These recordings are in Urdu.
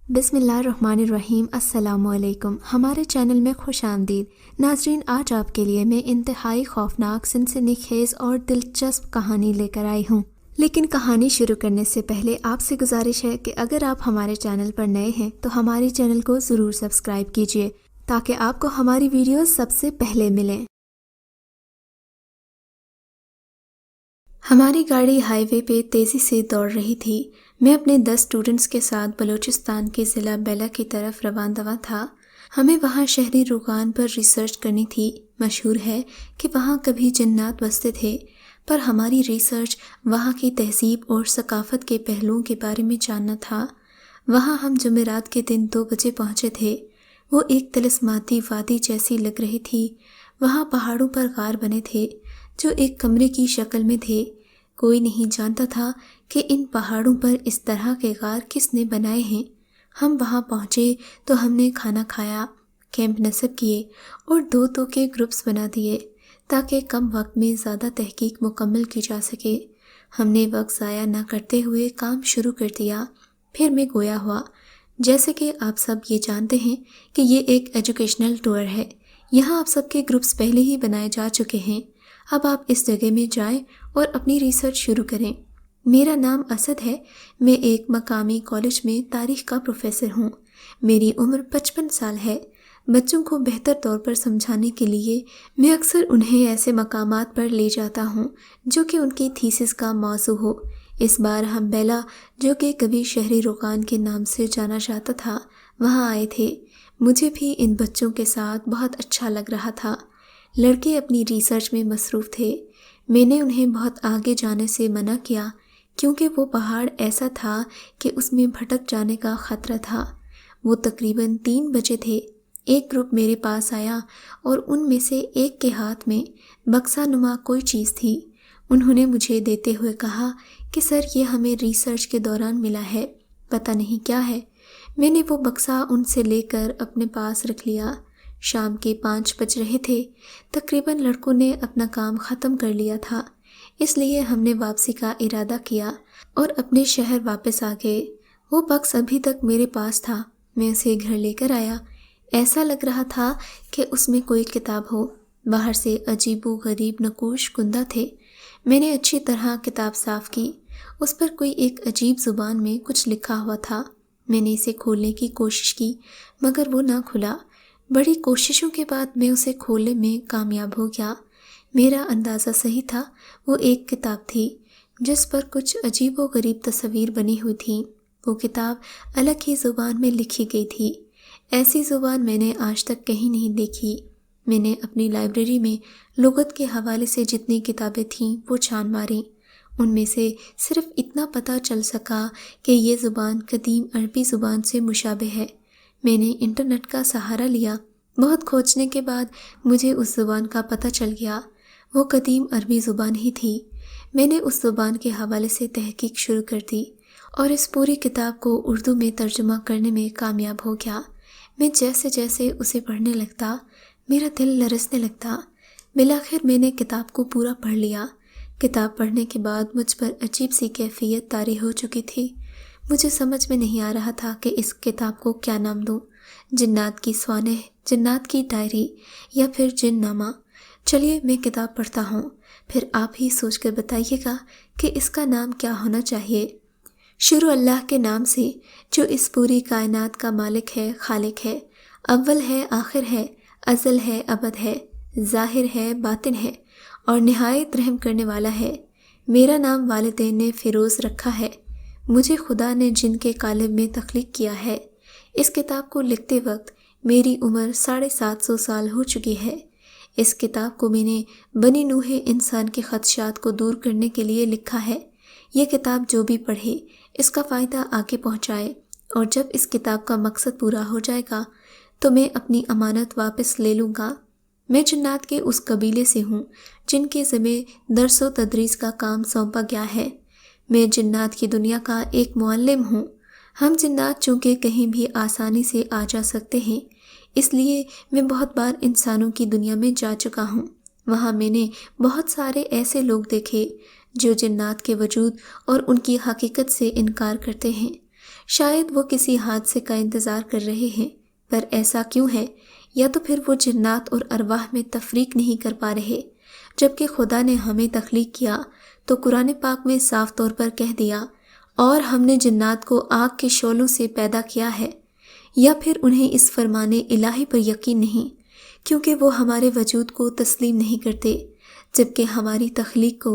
بسم اللہ الرحمن الرحیم۔ السلام علیکم، ہمارے چینل میں خوش آمدید ناظرین۔ آج آپ کے لیے میں انتہائی خوفناک، سنسنی خیز اور دلچسپ کہانی لے کر آئی ہوں، لیکن کہانی شروع کرنے سے پہلے آپ سے گزارش ہے کہ اگر آپ ہمارے چینل پر نئے ہیں تو ہمارے چینل کو ضرور سبسکرائب کیجیے تاکہ آپ کو ہماری ویڈیوز سب سے پہلے ملیں۔ ہماری گاڑی ہائی وے پہ تیزی سے دوڑ رہی تھی۔ میں اپنے 10 اسٹوڈنٹس کے ساتھ بلوچستان کے ضلع بیلا کی طرف رواں تھا۔ ہمیں وہاں شہری روغان پر ریسرچ کرنی تھی۔ مشہور ہے کہ وہاں کبھی جنات بستے تھے، پر ہماری ریسرچ وہاں کی تہذیب اور ثقافت کے پہلوؤں کے بارے میں جاننا تھا۔ وہاں ہم جمعرات کے دن 2 بجے پہنچے تھے۔ وہ ایک طلسماتی وادی جیسی لگ رہی تھی۔ وہاں پہاڑوں پر غار بنے تھے جو ایک کمرے کی شکل میں تھے۔ کوئی نہیں جانتا تھا کہ ان پہاڑوں پر اس طرح کے غار کس نے بنائے ہیں۔ ہم وہاں پہنچے تو ہم نے کھانا کھایا، کیمپ نصب کیے اور 2 کے گروپس بنا دیے تاکہ کم وقت میں زیادہ تحقیق مکمل کی جا سکے۔ ہم نے وقت ضائع نہ کرتے ہوئے کام شروع کر دیا۔ پھر میں گویا ہوا۔ جیسے کہ آپ سب یہ جانتے ہیں کہ یہ ایک ایجوکیشنل ٹور ہے۔ یہاں آپ سب کے گروپس پہلے ہی بنائے جا چکے ہیں۔ اب آپ اس جگہ میں جائیں اور اپنی ریسرچ شروع کریں۔ میرا نام اسد ہے۔ میں ایک مقامی کالج میں تاریخ کا پروفیسر ہوں۔ میری عمر 55 سال ہے۔ بچوں کو بہتر طور پر سمجھانے کے لیے میں اکثر انہیں ایسے مقامات پر لے جاتا ہوں جو کہ ان کی تھیسس کا موضوع ہو۔ اس بار ہم بیلا، جو کہ کبھی شہری روغان کے نام سے جانا جاتا تھا، وہاں آئے تھے۔ مجھے بھی ان بچوں کے ساتھ بہت اچھا لگ رہا تھا۔ لڑکے اپنی ریسرچ میں مصروف تھے۔ میں نے انہیں بہت آگے جانے سے منع کیا کیونکہ وہ پہاڑ ایسا تھا کہ اس میں بھٹک جانے کا خطرہ تھا۔ وہ تقریباً 3 بجے تھے۔ ایک گروپ میرے پاس آیا اور ان میں سے ایک کے ہاتھ میں بکسا نما کوئی چیز تھی۔ انہوں نے مجھے دیتے ہوئے کہا کہ سر، یہ ہمیں ریسرچ کے دوران ملا ہے، پتہ نہیں کیا ہے۔ میں نے وہ بکسا ان سے لے کر اپنے پاس رکھ لیا۔ شام کے 5 بج رہے تھے۔ تقریباً لڑکوں نے اپنا کام ختم کر لیا تھا، اس لیے ہم نے واپسی کا ارادہ کیا اور اپنے شہر واپس آ گئے۔ وہ بکس ابھی تک میرے پاس تھا۔ میں اسے گھر لے کر آیا۔ ایسا لگ رہا تھا کہ اس میں کوئی کتاب ہو۔ باہر سے عجیب و غریب نقوش کندہ تھے۔ میں نے اچھی طرح کتاب صاف کی۔ اس پر کوئی ایک عجیب زبان میں کچھ لکھا ہوا تھا۔ میں نے اسے کھولنے کی کوشش کی مگر وہ نہ کھلا۔ بڑی کوششوں کے بعد میں اسے کھولنے میں کامیاب ہو گیا۔ میرا اندازہ صحیح تھا۔ وہ ایک کتاب تھی جس پر کچھ عجیب و غریب تصاویر بنی ہوئی تھیں۔ وہ کتاب الگ ہی زبان میں لکھی گئی تھی۔ ایسی زبان میں نے آج تک کہیں نہیں دیکھی۔ میں نے اپنی لائبریری میں لغت کے حوالے سے جتنی کتابیں تھیں وہ چھان ماریں۔ ان میں سے صرف اتنا پتہ چل سکا کہ یہ زبان قدیم عربی زبان سے مشابہ ہے۔ میں نے انٹرنیٹ کا سہارا لیا۔ بہت کھوجنے کے بعد مجھے اس زبان کا پتہ چل گیا۔ وہ قدیم عربی زبان ہی تھی۔ میں نے اس زبان کے حوالے سے تحقیق شروع کر دی اور اس پوری کتاب کو اردو میں ترجمہ کرنے میں کامیاب ہو گیا۔ میں جیسے جیسے اسے پڑھنے لگتا میرا دل لرزنے لگتا۔ بالآخر میں نے کتاب کو پورا پڑھ لیا۔ کتاب پڑھنے کے بعد مجھ پر عجیب سی کیفیت طاری ہو چکی تھی۔ مجھے سمجھ میں نہیں آ رہا تھا کہ اس کتاب کو کیا نام دوں۔ جنات کی سوانح، جنات کی ڈائری یا پھر جن نامہ۔ چلیے میں کتاب پڑھتا ہوں، پھر آپ ہی سوچ کر بتائیے گا کہ اس کا نام کیا ہونا چاہیے۔ شروع اللہ کے نام سے جو اس پوری کائنات کا مالک ہے، خالق ہے، اول ہے، آخر ہے، ازل ہے، ابد ہے، ظاہر ہے، باطن ہے اور نہایت رحم کرنے والا ہے۔ میرا نام والدین نے فیروز رکھا ہے۔ مجھے خدا نے جن کے قالب میں تخلیق کیا ہے۔ اس کتاب کو لکھتے وقت میری عمر 750 سال ہو چکی ہے۔ اس کتاب کو میں نے بنی نوح انسان کے خدشات کو دور کرنے کے لیے لکھا ہے۔ یہ کتاب جو بھی پڑھے اس کا فائدہ آگے پہنچائے، اور جب اس کتاب کا مقصد پورا ہو جائے گا تو میں اپنی امانت واپس لے لوں گا۔ میں جنات کے اس قبیلے سے ہوں جن کے ذمہ درس و تدریس کا کام سونپا گیا ہے۔ میں جنات کی دنیا کا ایک معلم ہوں۔ ہم جنات چونکہ کہیں بھی آسانی سے آ جا سکتے ہیں، اس لیے میں بہت بار انسانوں کی دنیا میں جا چکا ہوں۔ وہاں میں نے بہت سارے ایسے لوگ دیکھے جو جنات کے وجود اور ان کی حقیقت سے انکار کرتے ہیں۔ شاید وہ کسی حادثے کا انتظار کر رہے ہیں، پر ایسا کیوں ہے؟ یا تو پھر وہ جنات اور ارواح میں تفریق نہیں کر پا رہے، جبکہ خدا نے ہمیں تخلیق کیا تو قرآن پاک میں صاف طور پر کہہ دیا، اور ہم نے جنات کو آگ کے شعلوں سے پیدا کیا ہے۔ یا پھر انہیں اس فرمان الہی پر یقین نہیں، کیونکہ وہ ہمارے وجود کو تسلیم نہیں کرتے، جبکہ ہماری تخلیق کو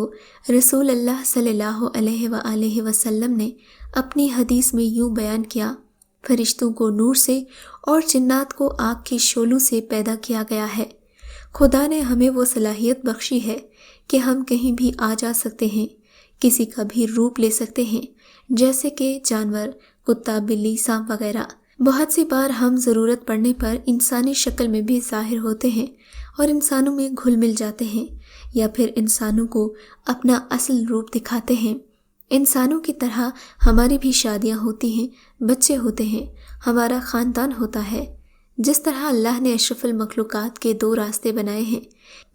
رسول اللہ صلی اللہ علیہ وآلہ وسلم نے اپنی حدیث میں یوں بیان کیا، فرشتوں کو نور سے اور جنات کو آگ کے شعلوں سے پیدا کیا گیا ہے۔ خدا نے ہمیں وہ صلاحیت بخشی ہے کہ ہم کہیں بھی آ جا سکتے ہیں، کسی کا بھی روپ لے سکتے ہیں، جیسے کہ جانور، کتا، بلی، سانپ وغیرہ۔ بہت سی بار ہم ضرورت پڑنے پر انسانی شکل میں بھی ظاہر ہوتے ہیں اور انسانوں میں گھل مل جاتے ہیں، یا پھر انسانوں کو اپنا اصل روپ دکھاتے ہیں۔ انسانوں کی طرح ہماری بھی شادیاں ہوتی ہیں، بچے ہوتے ہیں، ہمارا خاندان ہوتا ہے۔ جس طرح اللہ نے اشرف المخلوقات کے 2 راستے بنائے ہیں،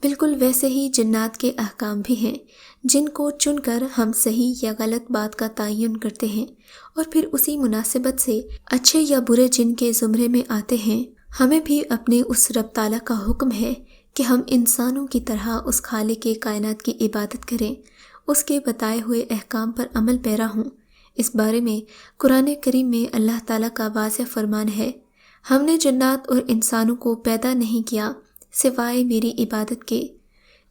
بالکل ویسے ہی جنات کے احکام بھی ہیں، جن کو چن کر ہم صحیح یا غلط بات کا تعین کرتے ہیں اور پھر اسی مناسبت سے اچھے یا برے جن کے زمرے میں آتے ہیں۔ ہمیں بھی اپنے اس رب تعالیٰ کا حکم ہے کہ ہم انسانوں کی طرح اس خالق کائنات کی عبادت کریں، اس کے بتائے ہوئے احکام پر عمل پیرا ہوں۔ اس بارے میں قرآن کریم میں اللہ تعالیٰ کا واضح فرمان ہے، ہم نے جنات اور انسانوں کو پیدا نہیں کیا سوائے میری عبادت کے۔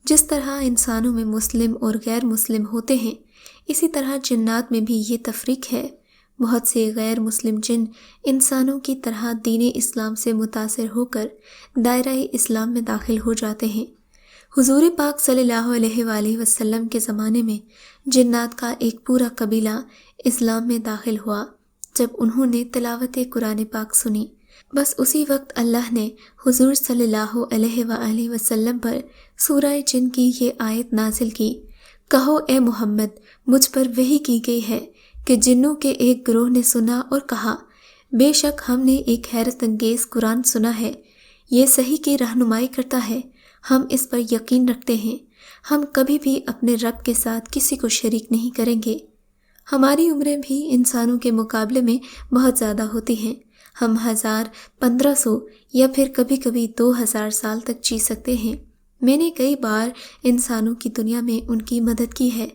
جس طرح انسانوں میں مسلم اور غیر مسلم ہوتے ہیں، اسی طرح جنات میں بھی یہ تفریق ہے۔ بہت سے غیر مسلم جن انسانوں کی طرح دین اسلام سے متاثر ہو کر دائرہ اسلام میں داخل ہو جاتے ہیں۔ حضور پاک صلی اللہ علیہ وآلہ وسلم کے زمانے میں جنات کا ایک پورا قبیلہ اسلام میں داخل ہوا جب انہوں نے تلاوت قرآن پاک سنی۔ بس اسی وقت اللہ نے حضور صلی اللہ علیہ وآلہ وسلم پر سورہ جن کی یہ آیت نازل کی، کہو اے محمد، مجھ پر وحی کی گئی ہے کہ جنوں کے ایک گروہ نے سنا اور کہا، بے شک ہم نے ایک حیرت انگیز قرآن سنا ہے، یہ صحیح کی رہنمائی کرتا ہے، ہم اس پر یقین رکھتے ہیں، ہم کبھی بھی اپنے رب کے ساتھ کسی کو شریک نہیں کریں گے۔ ہماری عمریں بھی انسانوں کے مقابلے میں بہت زیادہ ہوتی ہیں، ہم 1000، 1500 یا پھر کبھی کبھی 2000 سال تک جی سکتے ہیں۔ میں نے کئی بار انسانوں کی دنیا میں ان کی مدد کی ہے۔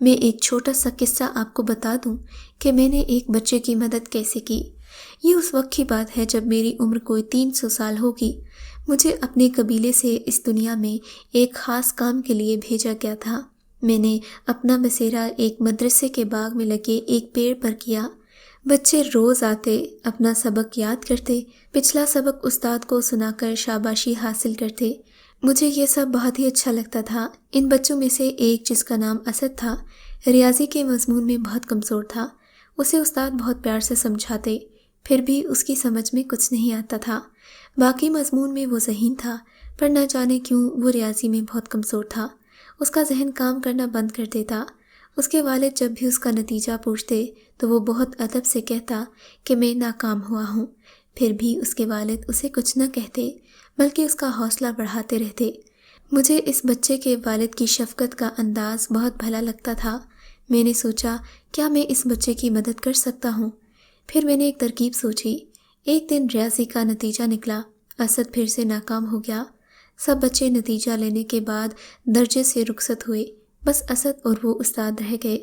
میں ایک چھوٹا سا قصہ آپ کو بتا دوں کہ میں نے ایک بچے کی مدد کیسے کی۔ یہ اس وقت کی بات ہے جب میری عمر کوئی 300 سال ہوگی۔ مجھے اپنے قبیلے سے اس دنیا میں ایک خاص کام کے لیے بھیجا گیا تھا۔ میں نے اپنا بسیرا ایک مدرسے کے باغ میں لگے ایک پیڑ پر کیا۔ بچے روز آتے، اپنا سبق یاد کرتے، پچھلا سبق استاد کو سنا کر شاباشی حاصل کرتے۔ مجھے یہ سب بہت ہی اچھا لگتا تھا۔ ان بچوں میں سے ایک، جس کا نام اسد تھا، ریاضی کے مضمون میں بہت کمزور تھا۔ اسے استاد بہت پیار سے سمجھاتے، پھر بھی اس کی سمجھ میں کچھ نہیں آتا تھا۔ باقی مضمون میں وہ ذہین تھا، پر نہ جانے کیوں وہ ریاضی میں بہت کمزور تھا۔ اس کا ذہن کام کرنا بند کر دیتا۔ اس کے والد جب بھی اس کا نتیجہ پوچھتے تو وہ بہت ادب سے کہتا کہ میں ناکام ہوا ہوں، پھر بھی اس کے والد اسے کچھ نہ کہتے بلکہ اس کا حوصلہ بڑھاتے رہتے۔ مجھے اس بچے کے والد کی شفقت کا انداز بہت بھلا لگتا تھا۔ میں نے سوچا کیا میں اس بچے کی مدد کر سکتا ہوں؟ پھر میں نے ایک ترکیب سوچی۔ ایک دن ریاضی کا نتیجہ نکلا، اسد پھر سے ناکام ہو گیا۔ سب بچے نتیجہ لینے کے بعد درجے سے رخصت ہوئے، بس اسد اور وہ استاد رہ گئے۔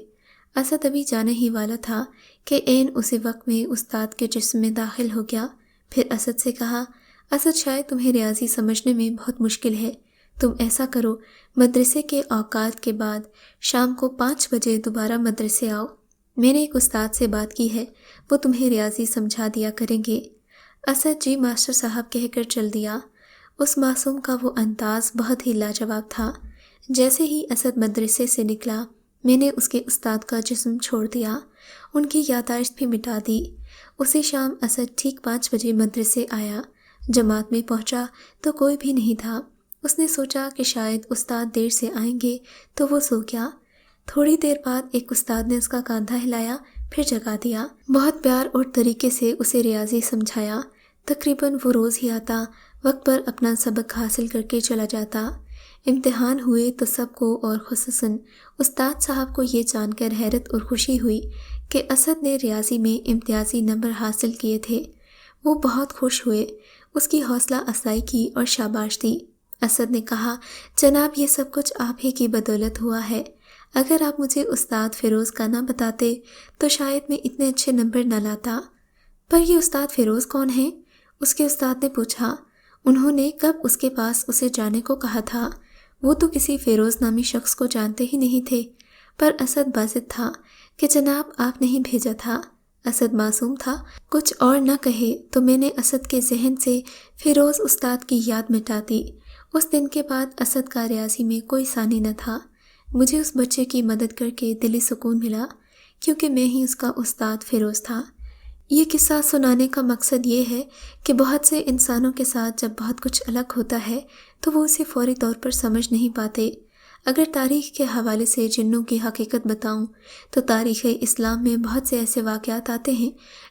اسد ابھی جانے ہی والا تھا کہ عین اسی وقت میں استاد کے جسم میں داخل ہو گیا۔ پھر اسد سے کہا، اسد شاید تمہیں ریاضی سمجھنے میں بہت مشکل ہے، تم ایسا کرو، مدرسے کے اوقات کے بعد شام کو 5 بجے دوبارہ مدرسے آؤ۔ میں نے ایک استاد سے بات کی ہے، وہ تمہیں ریاضی سمجھا دیا کریں گے۔ اسد جی ماسٹر صاحب کہہ کر چل دیا۔ اس معصوم کا وہ انداز بہت ہی لاجواب تھا۔ جیسے ہی اسد مدرسے سے نکلا، میں نے اس کے استاد کا جسم چھوڑ دیا، ان کی یادداشت بھی مٹا دی۔ اسی شام اسد ٹھیک 5 بجے مدرسے آیا۔ جماعت میں پہنچا تو کوئی بھی نہیں تھا۔ اس نے سوچا کہ شاید استاد دیر سے آئیں گے تو وہ سو گیا۔ تھوڑی دیر بعد ایک استاد نے اس کا کاندھا ہلایا، پھر جگا دیا۔ بہت پیار اور طریقے سے اسے ریاضی سمجھایا۔ تقریباً وہ روز ہی آتا، وقت پر اپنا سبق حاصل کر کے چلا جاتا۔ امتحان ہوئے تو سب کو اور خصوصاً استاد صاحب کو یہ جان کر حیرت اور خوشی ہوئی کہ اسد نے ریاضی میں امتیازی نمبر حاصل کیے تھے۔ وہ بہت خوش ہوئے، اس کی حوصلہ افزائی کی اور شاباش دی۔ اسد نے کہا، جناب یہ سب کچھ آپ ہی کی بدولت ہوا ہے۔ اگر آپ مجھے استاد فیروز کا نہ بتاتے تو شاید میں اتنے اچھے نمبر نہ لاتا۔ پر یہ استاد فیروز کون ہیں؟ اس کے استاد نے پوچھا۔ انہوں نے کب اس کے پاس اسے جانے کو کہا تھا؟ وہ تو کسی فیروز نامی شخص کو جانتے ہی نہیں تھے۔ پر اسد بازد تھا کہ جناب آپ نہیں بھیجا تھا۔ اسد معصوم تھا، کچھ اور نہ کہے تو میں نے اسد کے ذہن سے فیروز استاد کی یاد مٹا دی۔ اس دن کے بعد اسد کا ریاضی میں کوئی ثانی نہ تھا۔ مجھے اس بچے کی مدد کر کے دلی سکون ملا، کیونکہ میں ہی اس کا استاد فیروز تھا۔ یہ قصہ سنانے کا مقصد یہ ہے کہ بہت سے انسانوں کے ساتھ جب بہت کچھ الگ ہوتا ہے تو وہ اسے فوری طور پر سمجھ نہیں پاتے۔ اگر تاریخ کے حوالے سے جنوں کی حقیقت بتاؤں تو تاریخ اسلام میں بہت سے ایسے واقعات آتے ہیں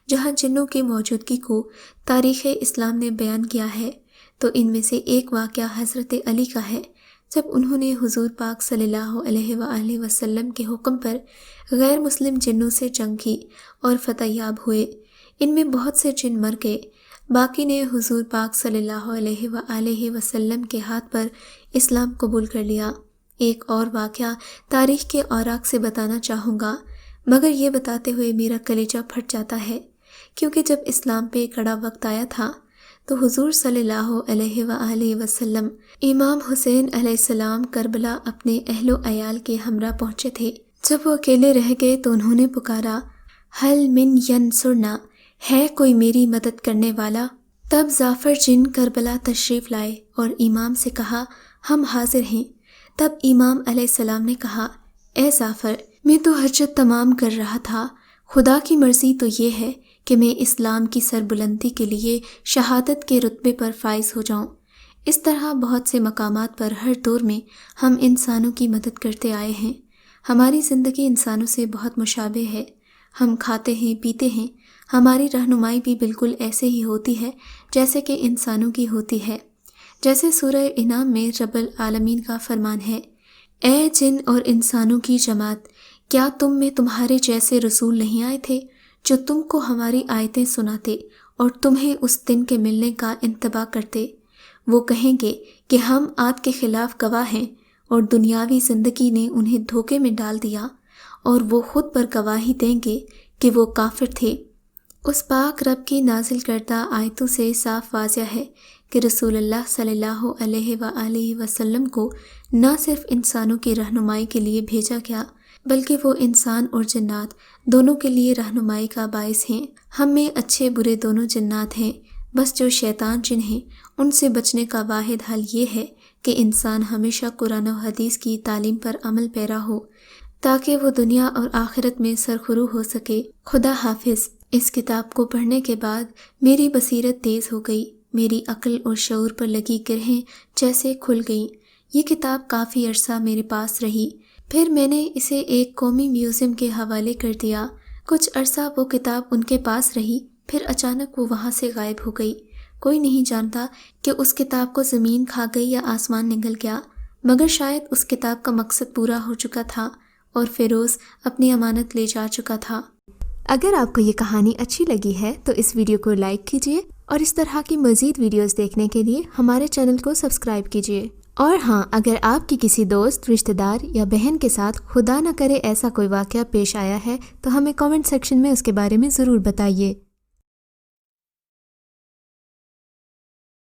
جہاں جنوں کی موجودگی کو تاریخ اسلام نے بیان کیا ہے۔ تو ان میں سے ایک واقعہ حضرت علی کا ہے، جب انہوں نے حضور پاک صلی اللہ علیہ وآلہ وسلم کے حکم پر غیر مسلم جنوں سے جنگ کی اور فتح یاب ہوئے۔ ان میں بہت سے جن مر گئے، باقی نے حضور پاک صلی اللہ علیہ وآلہ وسلم کے ہاتھ پر اسلام قبول کر لیا۔ ایک اور واقعہ تاریخ کے اوراق سے بتانا چاہوں گا، مگر یہ بتاتے ہوئے میرا کلیجہ پھٹ جاتا ہے، کیونکہ جب اسلام پہ کڑا وقت آیا تھا تو حضور صلی اللہ علیہ وآلہ وسلم امام حسین علیہ السلام کربلا اپنے اہل و عیال کے ہمراہ پہنچے تھے۔ جب وہ اکیلے رہ گئے تو انہوں نے پکارا، حل من ینصرنا، ہے کوئی میری مدد کرنے والا؟ تب جعفر جن کربلا تشریف لائے اور امام سے کہا، ہم حاضر ہیں۔ تب امام علیہ السلام نے کہا، اے جعفر، میں تو حجت تمام کر رہا تھا، خدا کی مرضی تو یہ ہے کہ میں اسلام کی سربلندی کے لیے شہادت کے رتبے پر فائز ہو جاؤں۔ اس طرح بہت سے مقامات پر ہر دور میں ہم انسانوں کی مدد کرتے آئے ہیں۔ ہماری زندگی انسانوں سے بہت مشابہ ہے۔ ہم کھاتے ہیں، پیتے ہیں، ہماری رہنمائی بھی بالکل ایسے ہی ہوتی ہے جیسے کہ انسانوں کی ہوتی ہے۔ جیسے سورہ انعام میں رب العالمین کا فرمان ہے، اے جن اور انسانوں کی جماعت، کیا تم میں تمہارے جیسے رسول نہیں آئے تھے جو تم کو ہماری آیتیں سناتے اور تمہیں اس دن کے ملنے کا انتباہ کرتے؟ وہ کہیں گے کہ ہم آپ کے خلاف گواہ ہیں، اور دنیاوی زندگی نے انہیں دھوکے میں ڈال دیا، اور وہ خود پر گواہی دیں گے کہ وہ کافر تھے۔ اس پاک رب کی نازل کردہ آیتوں سے صاف واضح ہے کہ رسول اللہ صلی اللہ علیہ وآلہ وسلم کو نہ صرف انسانوں کی رہنمائی کے لیے بھیجا گیا، بلکہ وہ انسان اور جنات دونوں کے لیے رہنمائی کا باعث ہیں۔ ہم میں اچھے برے دونوں جنات ہیں، بس جو شیطان جن ہیں ان سے بچنے کا واحد حل یہ ہے کہ انسان ہمیشہ قرآن و حدیث کی تعلیم پر عمل پیرا ہو، تاکہ وہ دنیا اور آخرت میں سرخرو ہو سکے۔ خدا حافظ۔ اس کتاب کو پڑھنے کے بعد میری بصیرت تیز ہو گئی، میری عقل اور شعور پر لگی گرہیں جیسے کھل گئیں۔ یہ کتاب کافی عرصہ میرے پاس رہی، پھر میں نے اسے ایک قومی میوزیم کے حوالے کر دیا۔ کچھ عرصہ وہ کتاب ان کے پاس رہی، پھر اچانک وہ وہاں سے غائب ہو گئی۔ کوئی نہیں جانتا کہ اس کتاب کو زمین کھا گئی یا آسمان نگل گیا، مگر شاید اس کتاب کا مقصد پورا ہو چکا تھا اور فیروز اپنی امانت لے جا چکا تھا۔ اگر آپ کو یہ کہانی اچھی لگی ہے تو اس ویڈیو کو لائک کیجیے، اور اس طرح کی مزید ویڈیوز دیکھنے کے لیے ہمارے چینل کو سبسکرائب کیجیے۔ اور ہاں، اگر آپ کی کسی دوست، رشتہ دار یا بہن کے ساتھ خدا نہ کرے ایسا کوئی واقعہ پیش آیا ہے تو ہمیں کامنٹ سیکشن میں اس کے بارے میں ضرور بتائیے۔